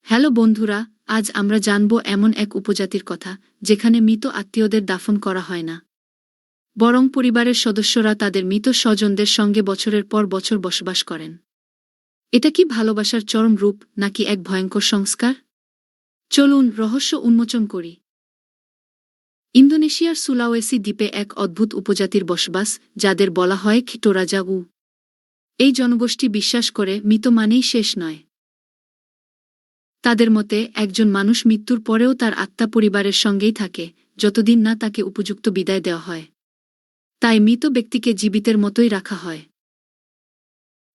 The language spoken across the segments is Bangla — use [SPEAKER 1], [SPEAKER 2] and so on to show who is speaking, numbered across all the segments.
[SPEAKER 1] হ্যালো বন্ধুরা, আজ আমরা জানব এমন এক উপজাতির কথা যেখানে মৃত আত্মীয়দের দাফন করা হয় না, বরং পরিবারের সদস্যরা তাদের মৃত স্বজনদের সঙ্গে বছরের পর বছর বসবাস করেন। এটা কি ভালোবাসার চরম রূপ নাকি এক ভয়ঙ্কর সংস্কার? চলুন রহস্য উন্মোচন করি। ইন্দোনেশিয়ার সুলাওয়েসি দ্বীপে এক অদ্ভুত উপজাতির বসবাস, যাদের বলা হয় টোরাজাউ। এই জনগোষ্ঠী বিশ্বাস করে মৃত মানেই শেষ নয়। তাদের মতে একজন মানুষ মৃত্যুর পরেও তার আত্মা পরিবারের সঙ্গেই থাকে, যতদিন না তাকে উপযুক্ত বিদায় দেওয়া হয়। তাই মৃত ব্যক্তিকে জীবিতের মতোই রাখা হয়।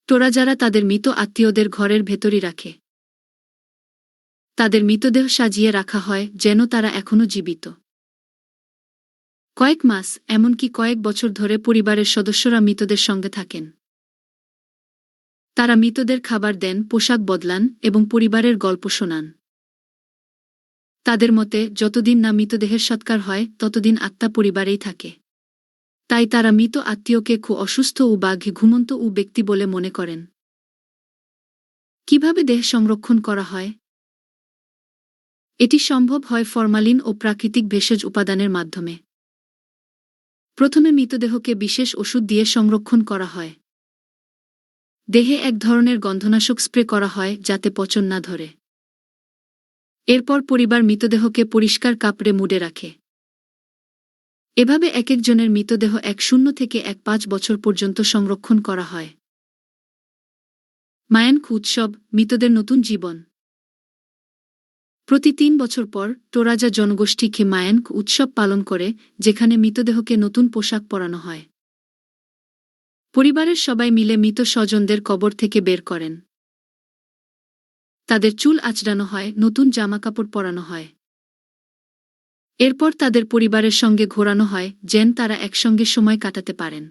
[SPEAKER 1] টোরাজারা তাদের মৃত আত্মীয়দের ঘরের ভেতরই রাখে। তাদের মৃতদেহ সাজিয়ে রাখা হয় যেন তারা এখনও জীবিত। কয়েক মাস, এমনকি কয়েক বছর ধরে পরিবারের সদস্যরা মৃতদের সঙ্গে থাকেন। তারা মৃতদের খাবার দেন, পোশাক বদলান এবং পরিবারের গল্প শোনান। তাদের মতে যতদিন না মৃতদেহের সৎকার হয় ততদিন আত্মা পরিবারেই থাকে। তাই তারা মৃত আত্মীয়কে খুব অসুস্থ ও বা ঘুমন্ত ও ব্যক্তি বলে মনে করেন। কিভাবে দেহ সংরক্ষণ করা হয়? এটি সম্ভব হয় ফরমালিন ও প্রাকৃতিক ভেষজ উপাদানের মাধ্যমে। প্রথমে মৃতদেহকে বিশেষ ওষুধ দিয়ে সংরক্ষণ করা হয়। দেহে এক ধরনের গন্ধনাশক স্প্রে করা হয় যাতে পচন না ধরে। এরপর পরিবার মৃতদেহকে পরিষ্কার কাপড়ে মুড়ে রাখে। এভাবে এক একজনের মৃতদেহ ১-০ থেকে ১-৫ বছর পর্যন্ত সংরক্ষণ করা হয়। মায়ানক উৎসব, মৃতদের নতুন জীবন। প্রতি ৩ বছর পর টোরাজা জনগোষ্ঠী মায়ানক উৎসব পালন করে, যেখানে মৃতদেহকে নতুন পোশাক পরানো হয়। পরিবারের সবাই মিলে মৃত স্বজনদের কবর থেকে বের করেন। তাদের চুল আঁচড়ানো হয়, নতুন জামাকাপড় পরানো হয়। এরপর তাদের পরিবারের সঙ্গে ঘোরানো হয় যেন তারা একসঙ্গে সময় কাটাতে পারেন।